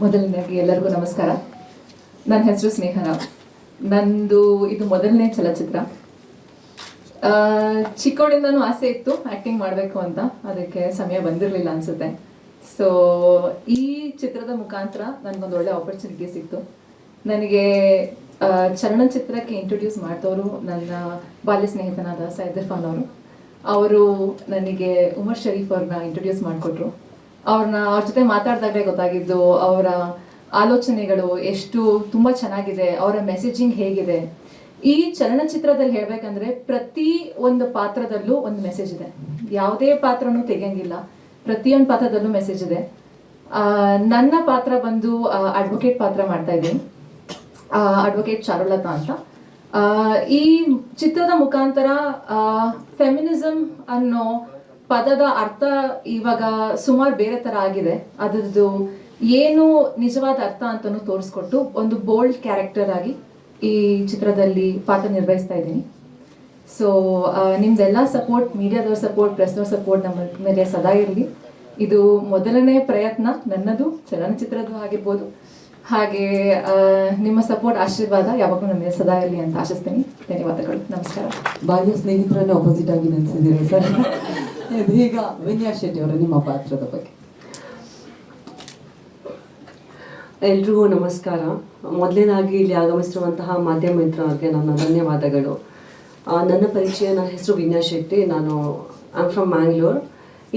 ಮೊದಲನೇದಾಗಿ ಎಲ್ಲರಿಗೂ ನಮಸ್ಕಾರ. ನನ್ನ ಹೆಸರು ಸ್ನೇಹರಾವ್. ಇದು ಮೊದಲನೇ ಚಲನಚಿತ್ರ. ಚಿಕ್ಕವಳಿಂದನೂ ಆಸೆ ಇತ್ತು ಆ್ಯಕ್ಟಿಂಗ್ ಮಾಡಬೇಕು ಅಂತ, ಅದಕ್ಕೆ ಸಮಯ ಬಂದಿರಲಿಲ್ಲ ಅನಿಸುತ್ತೆ. ಸೊ ಈ ಚಿತ್ರದ ಮುಖಾಂತರ ನನಗೊಂದು ಒಳ್ಳೆ ಆಪರ್ಚುನಿಟಿ ಸಿಕ್ತು. ನನಗೆ ಚಲನಚಿತ್ರಕ್ಕೆ ಇಂಟ್ರೊಡ್ಯೂಸ್ ಮಾಡಿದವರು ನನ್ನ ಬಾಲ್ಯ ಸ್ನೇಹಿತನಾದ ಸೈಯದ್ ಇರ್ಫಾನ್ ಅವರು ನನಗೆ ಉಮರ್ ಶರೀಫ್ ಅವ್ರನ್ನ ಇಂಟ್ರೊಡ್ಯೂಸ್ ಮಾಡಿಕೊಟ್ರು. ಅವ್ರ ಜೊತೆ ಮಾತಾಡಿದಾಗಲೇ ಗೊತ್ತಾಗಿದ್ದು ಅವರ ಆಲೋಚನೆಗಳು ಎಷ್ಟು ತುಂಬ ಚೆನ್ನಾಗಿದೆ, ಅವರ ಮೆಸೇಜಿಂಗ್ ಹೇಗಿದೆ. ಈ ಚಲನಚಿತ್ರದಲ್ಲಿ ಹೇಳಬೇಕಂದ್ರೆ ಪ್ರತಿ ಒಂದು ಪಾತ್ರದಲ್ಲೂ ಒಂದು ಮೆಸೇಜ್ ಇದೆ. ಯಾವುದೇ ಪಾತ್ರನೂ ತೆಗೆಯಂಗಿಲ್ಲ, ಪ್ರತಿಯೊಂದು ಪಾತ್ರದಲ್ಲೂ ಮೆಸೇಜ್ ಇದೆ. ನನ್ನ ಪಾತ್ರ ಬಂದು ಅಡ್ವೊಕೇಟ್ ಪಾತ್ರ ಮಾಡ್ತಾ ಇದ್ದೀನಿ, ಅಡ್ವೊಕೇಟ್ ಚಾರುಲತಾ ಅಂತ. ಈ ಚಿತ್ರದ ಮುಖಾಂತರ ಫೆಮಿನಿಸಮ್ ಅನ್ನೋ ಪದದ ಅರ್ಥ ಇವಾಗ ಸುಮಾರು ಬೇರೆ ಥರ ಆಗಿದೆ. ಅದರದ್ದು ಏನು ನಿಜವಾದ ಅರ್ಥ ಅಂತಲೂ ತೋರಿಸ್ಕೊಟ್ಟು ಒಂದು ಬೋಲ್ಡ್ ಕ್ಯಾರೆಕ್ಟರ್ ಆಗಿ ಈ ಚಿತ್ರದಲ್ಲಿ ಪಾತ್ರ ನಿರ್ವಹಿಸ್ತಾ ಇದ್ದೀನಿ. ಸೊ ನಿಮ್ದೆಲ್ಲ ಸಪೋರ್ಟ್, ಮೀಡಿಯಾದವ್ರ ಸಪೋರ್ಟ್, ಪ್ರೆಸ್ನವ್ರ ಸಪೋರ್ಟ್ ನಮ್ಮ ಮೇಲೆ ಸದಾ ಇರಲಿ. ಇದು ಮೊದಲನೇ ಪ್ರಯತ್ನ ನನ್ನದು, ಚಲನಚಿತ್ರದ್ದು ಆಗಿರ್ಬೋದು. ಹಾಗೆ ನಿಮ್ಮ ಸಪೋರ್ಟ್, ಆಶೀರ್ವಾದ ಯಾವಾಗಲೂ ನಮ್ಮ ಮೇಲೆ ಸದಾ ಇರಲಿ ಅಂತ ಆಶಿಸ್ತೀನಿ. ಧನ್ಯವಾದಗಳು, ನಮಸ್ಕಾರ. ಬಾಲ್ಯ ಸ್ನೇಹಿತರನ್ನೇ ಆಪೋಸಿಟ್ ಆಗಿ ನೆನೆಸಿದ್ದೀರಿ ಸರ್. ಈಗ ವಿನ್ಯಾಸ್ ಶೆಟ್ಟಿ ಅವರ ನಿಮ್ಮ ಪಾತ್ರದ ಬಗ್ಗೆ. ಎಲ್ರಿಗೂ ನಮಸ್ಕಾರ. ಮೊದಲನೇದಾಗಿ ಇಲ್ಲಿ ಆಗಮಿಸಿರುವಂತಹ ಮಾಧ್ಯಮ ಮಿತ್ರರಿಗೆ ನನ್ನ ಧನ್ಯವಾದಗಳು. ನನ್ನ ಪರಿಚಯ, ನನ್ನ ಹೆಸರು ವಿನ್ಯಾಸ್ ಶೆಟ್ಟಿ, ನಾನು ಆಮ್ ಫ್ರಮ್ ಮ್ಯಾಂಗ್ಳೂರ್.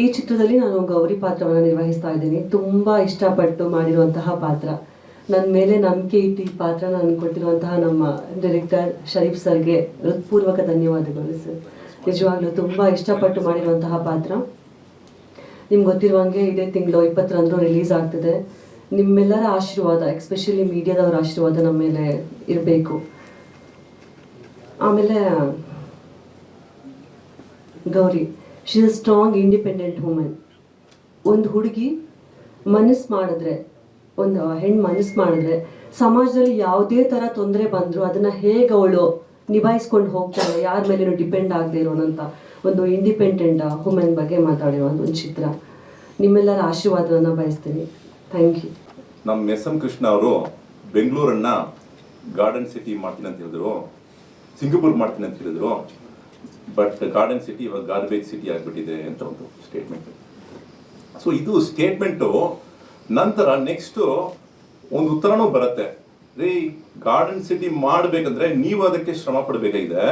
ಈ ಚಿತ್ರದಲ್ಲಿ ನಾನು ಗೌರಿ ಪಾತ್ರವನ್ನು ನಿರ್ವಹಿಸ್ತಾ ಇದ್ದೀನಿ. ತುಂಬ ಇಷ್ಟಪಟ್ಟು ಮಾಡಿರುವಂತಹ ಪಾತ್ರ. ನನ್ನ ಮೇಲೆ ನಂಬಿಕೆ ಇಟ್ಟು ಈ ಪಾತ್ರ ನನಗೆ ಕೊಟ್ಟಿರುವಂತಹ ನಮ್ಮ ಡೈರೆಕ್ಟರ್ ಶರೀಫ್ ಸರ್ಗೆ ಹೃತ್ಪೂರ್ವಕ ಧನ್ಯವಾದಗಳು ಸರ್. ನಿಜವಾಗ್ಲೂ ತುಂಬ ಇಷ್ಟಪಟ್ಟು ಮಾಡಿರುವಂತಹ ಪಾತ್ರ. ನಿಮ್ಗೆ ಗೊತ್ತಿರುವಂಗೆ ಇದೇ ತಿಂಗಳು 20ರಂದು ರಿಲೀಸ್ ಆಗ್ತಿದೆ. ನಿಮ್ಮೆಲ್ಲರ ಆಶೀರ್ವಾದ, ಎಸ್ಪೆಷಲಿ ಮೀಡಿಯಾದವರ ಆಶೀರ್ವಾದ ನಮ್ಮ ಮೇಲೆ ಇರಬೇಕು. ಆಮೇಲೆ Gauri, she is a strong independent women. ಒಂದು ಹುಡುಗಿ ಮನಸ್ಸು ಮಾಡಿದ್ರೆ, ಒಂದು ಹೆಣ್ಣು ಮನಸ್ಸು ಮಾಡಿದ್ರೆ ಸಮಾಜದಲ್ಲಿ ಯಾವುದೇ ಥರ ತೊಂದರೆ ಬಂದರೂ ಅದನ್ನು ಹೇಗೆ ಅವಳು ನಿಭಾಯಿಸ್ಕೊಂಡು ಹೋಗ್ತಾಳೆ, ಯಾರ ಮೇಲೇನೂ ಡಿಪೆಂಡ್ ಆಗದೆ ಇರೋನಂತ ಒಂದು ಇಂಡಿಪೆಂಡೆಂಟ್ ವುಮೆನ್ ಬಗ್ಗೆ ಮಾತಾಡಿರೋ ಒಂದು ಚಿತ್ರ. ನಿಮ್ಮೆಲ್ಲರ ಆಶೀರ್ವಾದವನ್ನು ಬಯಸ್ತೀನಿ. Thank you. ನಮ್ಮ ಎಸ್ ಎಂ ಕೃಷ್ಣ ಅವರು ಬೆಂಗಳೂರನ್ನ ಗಾರ್ಡನ್ ಸಿಟಿ ಮಾಡ್ತೀನಿ ಅಂತ ಹೇಳಿದ್ರು, ಸಿಂಗಪುರ್ ಮಾಡ್ತೀನಿ ಅಂತ ಹೇಳಿದ್ರು. ಬಟ್ ಗಾರ್ಡನ್ ಸಿಟಿ ಇವಾಗ ಗಾರ್ಬೇಜ್ ಸಿಟಿ ಆಗಿಬಿಟ್ಟಿದೆ ಅಂತ ಒಂದು ಸ್ಟೇಟ್ಮೆಂಟ್. ಸೊ ಇದು ಸ್ಟೇಟ್ಮೆಂಟು ನಂತರ ನೆಕ್ಸ್ಟು ಒಂದು ಉತ್ತರನೂ ಬರುತ್ತೆ. ರೀ, ಗಾರ್ಡನ್ ಸಿಟಿ ಮಾಡಬೇಕಂದ್ರೆ ನೀವು ಅದಕ್ಕೆ ಶ್ರಮ ಪಡಬೇಕಾಗಿದೆ.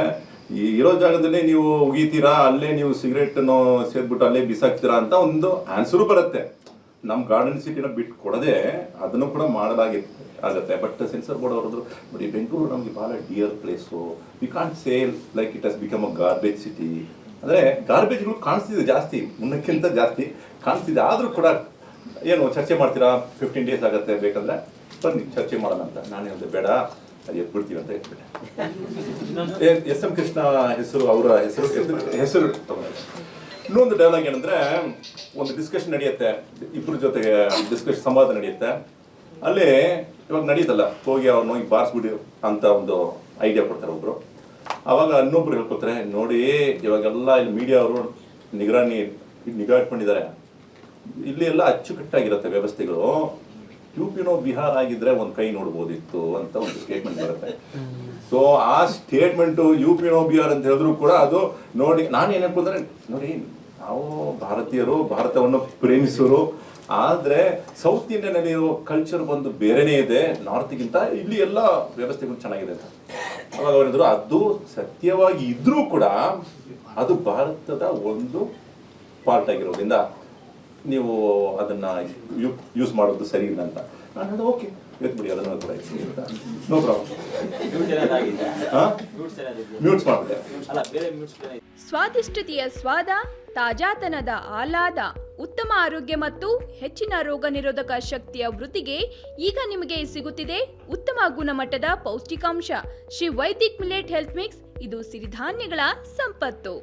ಈ ಇರೋ ಜಾಗದಲ್ಲೇ ನೀವು ಉಗಿತೀರಾ, ಅಲ್ಲೇ ನೀವು ಸಿಗರೇಟನ್ನು ಸೇದ್ಬಿಟ್ಟು ಅಲ್ಲೇ ಬಿಸಾಕ್ತೀರಾ ಅಂತ ಒಂದು ಆನ್ಸರು ಬರುತ್ತೆ. ನಮ್ಮ ಗಾರ್ಡನ್ ಸಿಟಿನ ಬಿಟ್ಟು ಕೊಡದೆ ಅದನ್ನು ಕೂಡ ಆಗುತ್ತೆ. ಬಟ್ ಸೆನ್ಸರ್ ಬೋರ್ಡ್ ಅವ್ರದ್ರು, ಬಟ್ ಈ ಬೆಂಗಳೂರು ನಮಗೆ ಭಾಳ dear place, we can't sale like it has become a garbage city. ಅಂದರೆ ಗಾರ್ಬೇಜ್ಗಳು ಕಾಣಿಸ್ತಿದೆ, ಜಾಸ್ತಿ ಮುನ್ನಕ್ಕಿಂತ ಜಾಸ್ತಿ ಕಾಣಿಸ್ತಿದೆ. ಆದರೂ ಕೂಡ ಏನು ಚರ್ಚೆ ಮಾಡ್ತೀರಾ, 15 ಡೇಸ್ ಆಗುತ್ತೆ, ಬೇಕಂದ್ರೆ ಬನ್ನಿ ಚರ್ಚೆ ಮಾಡೋಣ ಅಂತ. ನಾನು ಹೇಳಿದೆ ಬೇಡ, ಅದು ಎತ್ಬಿಡ್ತೀವಿ ಅಂತ ಎತ್ಬಿಟ್ಟೆ. ಎಸ್ ಎಂ ಕೃಷ್ಣ ಹೆಸರು, ಅವರ ಹೆಸರು ಇನ್ನೊಂದು ಡೈಲಾಗ್ ಏನಂದ್ರೆ, ಒಂದು ಡಿಸ್ಕಷನ್ ನಡೆಯುತ್ತೆ, ಇಬ್ಬರ ಜೊತೆಗೆ ಸಂವಾದ ನಡೆಯುತ್ತೆ. ಅಲ್ಲಿ ಇವಾಗ ನಡೆಯುತ್ತಲ್ಲ, ಹೋಗಿ ಅವ್ರನ್ನ ಈಗ ಬಾರಿಸ್ಬಿಡಿ ಅಂತ ಒಂದು ಐಡಿಯಾ ಕೊಡ್ತಾರೆ ಒಬ್ರು. ಅವಾಗ ಇನ್ನೊಬ್ರು ಹೇಳ್ಕೊತಾರೆ, ನೋಡಿ ಇವಾಗೆಲ್ಲ ಇಲ್ಲಿ ಮೀಡಿಯಾ ಅವರು ನಿಗಾ ಇಟ್ಕೊಂಡಿದ್ದಾರೆ, ಇಲ್ಲಿ ಎಲ್ಲ ಅಚ್ಚುಕಟ್ಟಾಗಿರುತ್ತೆ ವ್ಯವಸ್ಥೆಗಳು. ಯುಪಿನೋ ಬಿಹಾರ ಆಗಿದ್ರೆ ಒಂದು ಕೈ ನೋಡ್ಬೋದಿತ್ತು ಅಂತ ಒಂದು ಸ್ಟೇಟ್ಮೆಂಟ್ ಬರುತ್ತೆ. ಸೊ ಆ ಸ್ಟೇಟ್ಮೆಂಟು ಯುಪಿನೋ ಬಿಹಾರ್ ಅಂತ ಹೇಳಿದ್ರು ಕೂಡ ಅದು ನೋಡಿ, ನಾನು ಏನು ಅನ್ಕೊಂಡ್ರೆ, ನೋಡಿ ನಾವು ಭಾರತೀಯರು, ಭಾರತವನ್ನು ಪ್ರೇಮಿಸೋರು, ಆದರೆ ಸೌತ್ ಇಂಡಿಯನ್ನಲ್ಲಿರೋ ಕಲ್ಚರ್ ಒಂದು ಬೇರೆನೇ ಇದೆ ನಾರ್ತ್ಗಿಂತ. ಇಲ್ಲಿ ಎಲ್ಲ ವ್ಯವಸ್ಥೆಗಳು ಚೆನ್ನಾಗಿದೆ ಅಂತ ಅವಾಗ ಅವರಿದ್ರು. ಅದು ಸತ್ಯವಾಗಿ ಇದ್ರೂ ಕೂಡ ಅದು ಭಾರತದ ಒಂದು ಪಾರ್ಟ್ ಆಗಿರೋದ್ರಿಂದ ನೀವು ಅದನ್ನ ಯೂಸ್ ಮಾಡೋದು ಸರಿ ಇಲ್ಲ ಅಂತ ನಾನು ಹೇಳಿದೆ. ಓಕೆ, ಎತ್ಬಿಡಿ, ಅದನ್ನು ಕೂಡ ನೋ ಪ್ರಾಬ್ಲಮ್. ಮ್ಯೂಟ್ಸ್ ಮಾಡಿದೆ. ಸ್ವಾದಿಷ್ಟತೆಯ ಸ್ವಾದ, ತಾಜಾತನದ ಆಹ್ಲಾದ, ಉತ್ತಮ ಆರೋಗ್ಯ ಮತ್ತು ಹೆಚ್ಚಿನ ರೋಗ ನಿರೋಧಕ ಶಕ್ತಿಯ ವೃದ್ಧಿಗೆ ಈಗ ನಿಮಗೆ ಸಿಗುತ್ತಿದೆ ಉತ್ತಮ ಗುಣಮಟ್ಟದ ಪೌಷ್ಟಿಕಾಂಶ Shri Vaidik millet health mix. ಇದು ಸಿರಿಧಾನ್ಯಗಳ ಸಂಪತ್ತು.